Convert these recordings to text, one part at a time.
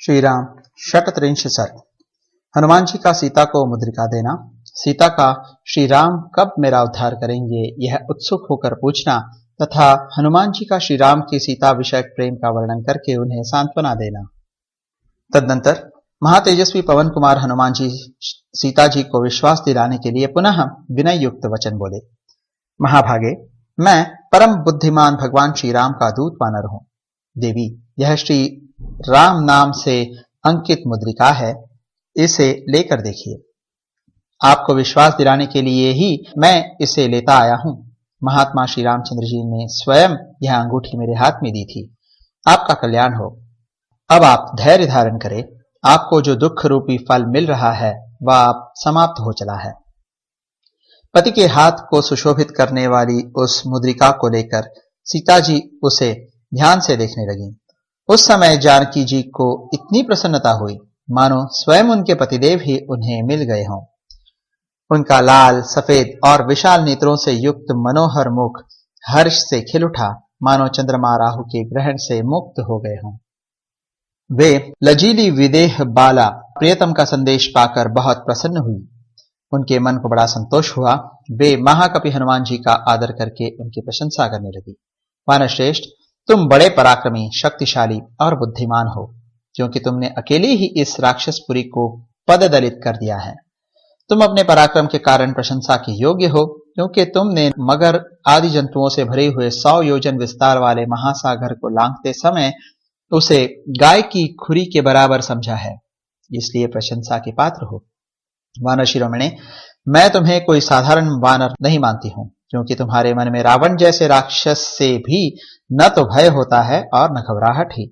श्री राम शतत्रिंश सर्ग। हनुमान जी का सीता को मुद्रिका देना, सीता का श्री राम कब मेरा उद्धार करेंगे यह उत्सुक होकर पूछना तथा हनुमान जी का श्री राम की सीता विषयक प्रेम का वर्णन करके उन्हें सांत्वना देना। तदनंतर महातेजस्वी पवन कुमार हनुमान जी सीता जी को विश्वास दिलाने के लिए पुनः विनय युक्त वचन बोले। महाभागे, मैं परम बुद्धिमान भगवान श्री राम का दूत वानर हूं। देवी, यह श्री राम नाम से अंकित मुद्रिका है, इसे लेकर देखिए। आपको विश्वास दिलाने के लिए ही मैं इसे लेता आया हूं। महात्मा श्री रामचंद्र जी ने स्वयं यह अंगूठी मेरे हाथ में दी थी। आपका कल्याण हो। अब आप धैर्य धारण करें। आपको जो दुख रूपी फल मिल रहा है वह आप समाप्त हो चला है। पति के हाथ को सुशोभित करने वाली उस मुद्रिका को लेकर सीता जी उसे ध्यान से देखने लगी। उस समय जानकी जी को इतनी प्रसन्नता हुई मानो स्वयं उनके पतिदेव ही उन्हें मिल गए हों। उनका लाल, सफेद और विशाल नेत्रों से युक्त मनोहर मुख हर्ष से खिल उठा, मानो चंद्रमा राहु के ग्रहण से मुक्त हो गए हों। वे लजीली विदेह बाला प्रियतम का संदेश पाकर बहुत प्रसन्न हुई। उनके मन को बड़ा संतोष हुआ। वे महाकपि हनुमान जी का आदर करके उनकी प्रशंसा करने लगी। वानर श्रेष्ठ, तुम बड़े पराक्रमी, शक्तिशाली और बुद्धिमान हो, क्योंकि तुमने अकेले ही इस राक्षसपुरी को पददलित कर दिया है। तुम अपने पराक्रम के कारण प्रशंसा के योग्य हो, क्योंकि तुमने मगर आदि जंतुओं से भरे हुए 100 योजन विस्तार वाले महासागर को लांघते समय उसे गाय की खुरी के बराबर समझा है, इसलिए प्रशंसा के पात्र हो। वानर शिरोमणे, मैं तुम्हें कोई साधारण वानर नहीं मानती हूं, क्योंकि तुम्हारे मन में रावण जैसे राक्षस से भी न तो भय होता है और न घबराहट ही।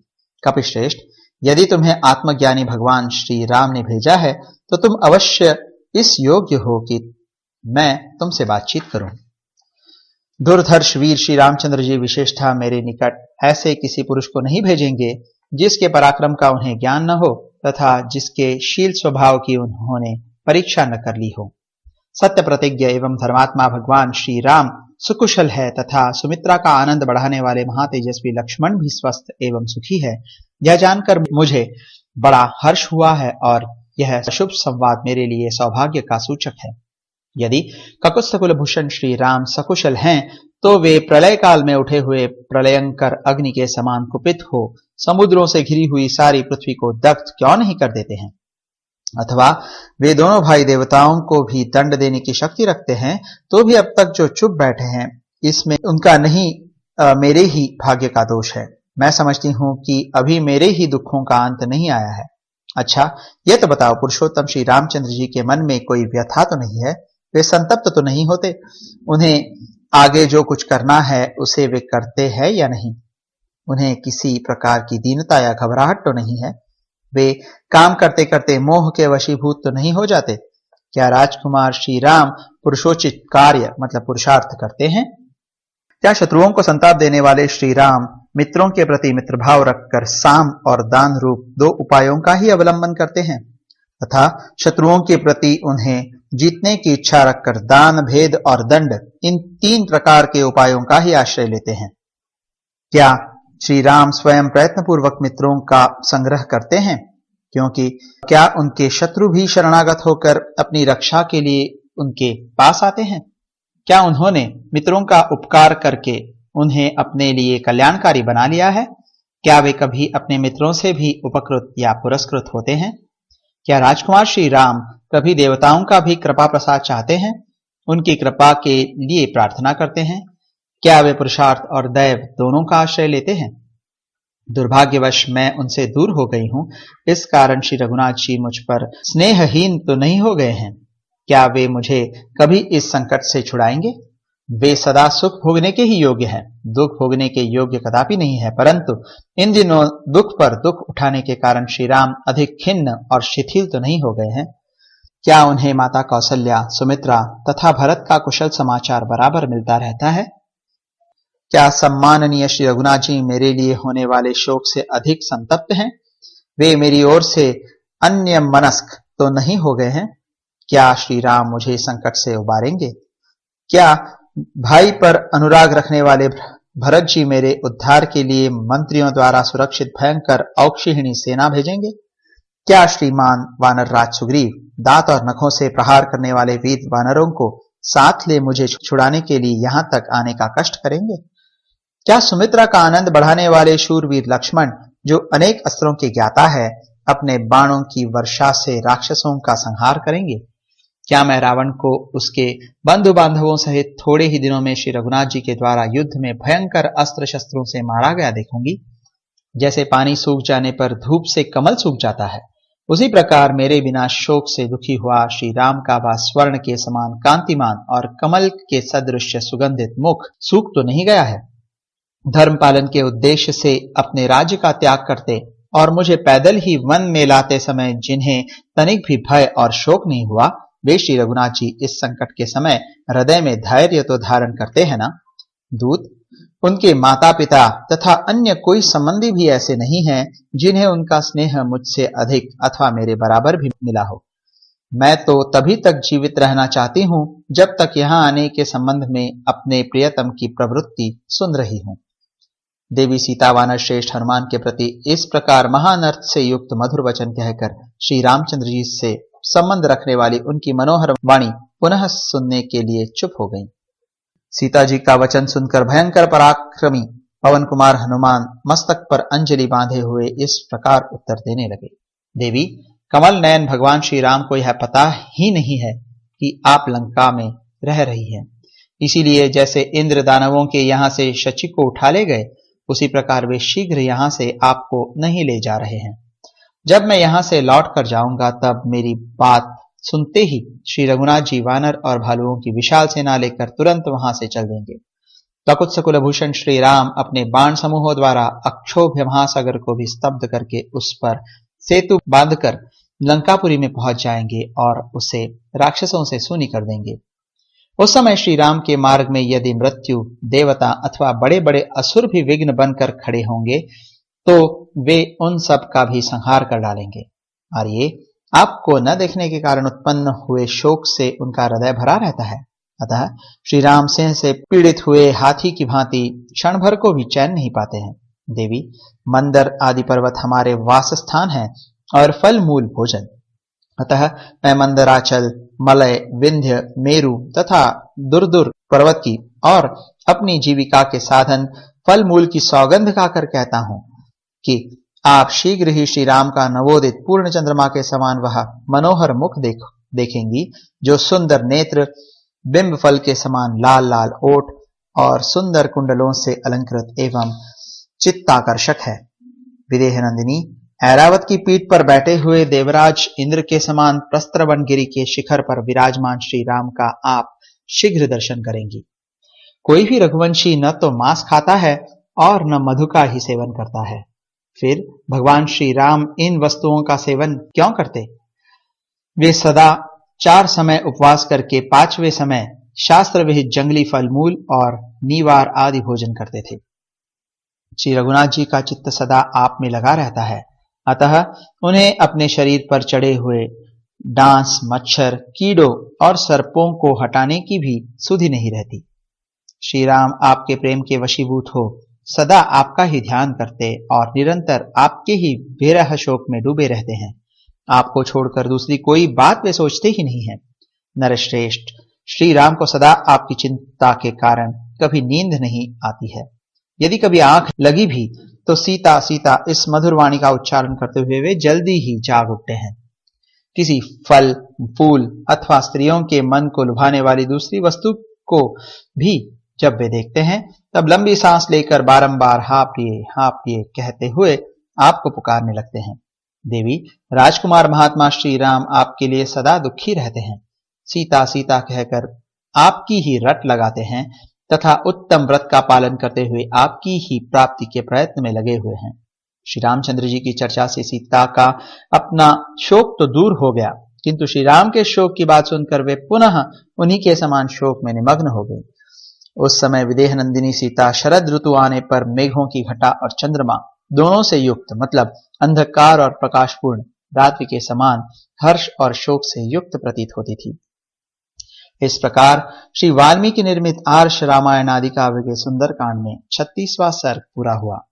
कपिश्रेष्ठ, यदि तुम्हें आत्मज्ञानी भगवान श्री राम ने भेजा है तो तुम अवश्य इस योग्य हो कि मैं तुमसे बातचीत करूं। दुर्धर्ष वीर श्री रामचंद्र जी विशेषतः मेरे निकट ऐसे किसी पुरुष को नहीं भेजेंगे जिसके पराक्रम का उन्हें ज्ञान न हो तथा जिसके शील स्वभाव की उन्होंने परीक्षा न कर ली हो। सत्य प्रतिज्ञ एवं धर्मात्मा भगवान श्री राम सुकुशल है तथा सुमित्रा का आनंद बढ़ाने वाले महातेजस्वी लक्ष्मण भी स्वस्थ एवं सुखी है। यह जानकर मुझे बड़ा हर्ष हुआ है और यह शुभ संवाद मेरे लिए सौभाग्य का सूचक है। यदि ककुत्स्थ कुलभूषण श्री राम सकुशल हैं तो वे प्रलय काल में उठे हुए प्रलयंकर अग्नि के समान कुपित हो समुद्रों से घिरी हुई सारी पृथ्वी को दग्ध क्यों नहीं कर देते हैं? अथवा वे दोनों भाई देवताओं को भी दंड देने की शक्ति रखते हैं, तो भी अब तक जो चुप बैठे हैं इसमें उनका नहीं मेरे ही भाग्य का दोष है। मैं समझती हूं कि अभी मेरे ही दुखों का अंत नहीं आया है। अच्छा, यह तो बताओ, पुरुषोत्तम श्री रामचंद्र जी के मन में कोई व्यथा तो नहीं है? वे संतप्त तो नहीं होते? उन्हें आगे जो कुछ करना है उसे वे करते हैं या नहीं? उन्हें किसी प्रकार की दीनता या घबराहट तो नहीं है? वे काम करते करते मोह के वशीभूत तो नहीं हो जाते? क्या राजकुमार श्री राम पुरुषोचित कार्य मतलब पुरुषार्थ करते हैं? क्या शत्रुओं को संताप देने वाले श्री राम मित्रों के प्रति मित्रभाव रखकर साम और दान रूप 2 उपायों का ही अवलंबन करते हैं तथा शत्रुओं के प्रति उन्हें जीतने की इच्छा रखकर दान, भेद और दंड इन 3 प्रकार के उपायों का ही आश्रय लेते हैं? क्या श्री राम स्वयं प्रयत्नपूर्वक मित्रों का संग्रह करते हैं? क्योंकि क्या उनके शत्रु भी शरणागत होकर अपनी रक्षा के लिए उनके पास आते हैं? क्या उन्होंने मित्रों का उपकार करके उन्हें अपने लिए कल्याणकारी बना लिया है? क्या वे कभी अपने मित्रों से भी उपकृत या पुरस्कृत होते हैं? क्या राजकुमार श्री राम कभी देवताओं का भी कृपा प्रसाद चाहते हैं, उनकी कृपा के लिए प्रार्थना करते हैं? क्या वे पुरुषार्थ और दैव दोनों का आश्रय लेते हैं? दुर्भाग्यवश मैं उनसे दूर हो गई हूं, इस कारण श्री रघुनाथ जी मुझ पर स्नेहहीन तो नहीं हो गए हैं? क्या वे मुझे कभी इस संकट से छुड़ाएंगे? वे सदा सुख भोगने के ही योग्य हैं, दुख भोगने के योग्य कदापि नहीं है, परंतु इन दिनों दुख पर दुख उठाने के कारण श्री राम अधिक खिन्न और शिथिल तो नहीं हो गए हैं? क्या उन्हें माता कौशल्या, सुमित्रा तथा भरत का कुशल समाचार बराबर मिलता रहता है? क्या सम्माननीय श्री रघुनाथ जी मेरे लिए होने वाले शोक से अधिक संतप्त हैं? वे मेरी ओर से अन्य मनस्क तो नहीं हो गए हैं? क्या श्री राम मुझे संकट से उबारेंगे? क्या भाई पर अनुराग रखने वाले भरत जी मेरे उद्धार के लिए मंत्रियों द्वारा सुरक्षित भयंकर औक्षहिणी सेना भेजेंगे? क्या श्रीमान वानर राज सुग्रीव दांत और नखों से प्रहार करने वाले वीर वानरों को साथ ले मुझे छुड़ाने के लिए यहां तक आने का कष्ट करेंगे? क्या सुमित्रा का आनंद बढ़ाने वाले शूरवीर लक्ष्मण, जो अनेक अस्त्रों के ज्ञाता है, अपने बाणों की वर्षा से राक्षसों का संहार करेंगे? क्या मैं रावण को उसके बंधु बांधवों सहित थोड़े ही दिनों में श्री रघुनाथ जी के द्वारा युद्ध में भयंकर अस्त्र शस्त्रों से मारा गया देखूंगी? जैसे पानी सूख जाने पर धूप से कमल सूख जाता है, उसी प्रकार मेरे बिना शोक से दुखी हुआ श्री राम का वह स्वर्ण के समान कांतिमान और कमल के सदृश सुगंधित मुख सूख तो नहीं गया है। धर्म पालन के उद्देश्य से अपने राज्य का त्याग करते और मुझे पैदल ही वन में लाते समय जिन्हें तनिक भी भय और शोक नहीं हुआ, वे श्री रघुनाथ जी इस संकट के समय हृदय में धैर्य तो धारण करते हैं ना। दूत, उनके माता पिता तथा अन्य कोई संबंधी भी ऐसे नहीं हैं जिन्हें उनका स्नेह मुझसे अधिक अथवा मेरे बराबर भी मिला हो। मैं तो तभी तक जीवित रहना चाहती हूं जब तक यहां आने के संबंध में अपने प्रियतम की प्रवृत्ति सुन रही हूं। देवी सीता वानर श्रेष्ठ हनुमान के प्रति इस प्रकार महान अर्थ से युक्त मधुर वचन कहकर श्री रामचंद्र जी से संबंध रखने वाली उनकी मनोहर वाणी पुनः सुनने के लिए चुप हो गईं। सीता जी का वचन सुनकर भयंकर पराक्रमी पवन कुमार हनुमान मस्तक पर अंजलि बांधे हुए इस प्रकार उत्तर देने लगे। देवी, कमल नयन भगवान श्री राम को यह पता ही नहीं है कि आप लंका में रह रही हैं। इसीलिए जैसे इंद्र दानवों के यहां से शची को उठा ले गए, उसी प्रकार वे शीघ्र यहां से आपको नहीं ले जा रहे हैं। जब मैं यहां से लौट कर जाऊंगा तब मेरी बात सुनते ही श्री रघुनाथ जी वानर और भालुओं की विशाल सेना लेकर तुरंत वहां से चल देंगे। तकुत सकुल भूषण श्री राम अपने बाण समूहों द्वारा अक्षोभ्य महासागर को भी स्तब्ध करके उस पर सेतु बांधकर लंकापुरी में पहुंच जाएंगे और उसे राक्षसों से सूनी कर देंगे। उस समय श्री राम के मार्ग में यदि मृत्यु, देवता अथवा बड़े बड़े असुर भी विघ्न बनकर खड़े होंगे तो वे उन सब का भी संहार कर डालेंगे। और ये आपको न देखने के कारण उत्पन्न हुए शोक से उनका हृदय भरा रहता है। अतः श्री राम सिंह से पीड़ित हुए हाथी की भांति क्षण भर को भी चैन नहीं पाते हैं। देवी, मंदर आदि पर्वत हमारे वास स्थान है और फल मूल भोजन। अतः मैं मंदराचल, मलय, विंध्य, मेरु तथा दुर्दुर पर्वत की और अपनी जीविका के साधन फल मूल की सौगंध खाकर कहता हूं कि आप शीघ्र ही श्री राम का नवोदित पूर्ण चंद्रमा के समान वह मनोहर मुख देखेंगी, जो सुंदर नेत्र, बिंब फल के समान लाल लाल ओठ और सुंदर कुंडलों से अलंकृत एवं चित्ताकर्षक है। विदेह नंदिनी, ऐरावत की पीठ पर बैठे हुए देवराज इंद्र के समान प्रस्त्रवन गिरि के शिखर पर विराजमान श्री राम का आप शीघ्र दर्शन करेंगी। कोई भी रघुवंशी न तो मांस खाता है और न मधु का ही सेवन करता है, फिर भगवान श्री राम इन वस्तुओं का सेवन क्यों करते? वे सदा 4 समय उपवास करके 5वें समय शास्त्र विहित जंगली फल मूल और नीवार आदि भोजन करते थे। श्री रघुनाथ जी का चित्त सदा आप में लगा रहता है, अतः उन्हें अपने शरीर पर चढ़े हुए डांस, मच्छर, कीड़ों और सर्पों को हटाने की भी सुधि नहीं रहती। श्री राम आपके प्रेम के वशीभूत हो सदा आपका ही ध्यान करते और निरंतर आपके ही विरह शोक में डूबे रहते हैं। आपको छोड़कर दूसरी कोई बात वे सोचते ही नहीं है। नरश्रेष्ठ, श्री राम को सदा आपकी चिंता के कारण कभी नींद नहीं आती है। यदि कभी आंख लगी भी तो सीता सीता इस मधुर वाणी का उच्चारण करते हुए वे जल्दी ही जाग उठते हैं। किसी फल, फूल अथवा स्त्रियों के मन को लुभाने वाली दूसरी वस्तु को भी जब वे देखते हैं तब लंबी सांस लेकर बारंबार हाँ प्रिय कहते हुए आपको पुकारने लगते हैं। देवी, राजकुमार महात्मा श्री राम आपके लिए सदा दुखी रहते हैं। सीता सीता कहकर आपकी ही रट लगाते हैं तथा उत्तम व्रत का पालन करते हुए आपकी ही प्राप्ति के प्रयत्न में लगे हुए हैं। श्री रामचंद्र जी की चर्चा से सीता का अपना शोक तो दूर हो गया, किंतु श्री राम के शोक की बात सुनकर वे पुनः उन्हीं के समान शोक में निमग्न हो गई। उस समय विदेह नंदिनी सीता शरद ऋतु आने पर मेघों की घटा और चंद्रमा दोनों से युक्त, मतलब अंधकार और प्रकाशपूर्ण रात्रि के समान हर्ष और शोक से युक्त प्रतीत होती थी। इस प्रकार श्री वाल्मीकि निर्मित आर्ष रामायण आदि काव्य के सुंदरकांड में 36वां सर्ग पूरा हुआ।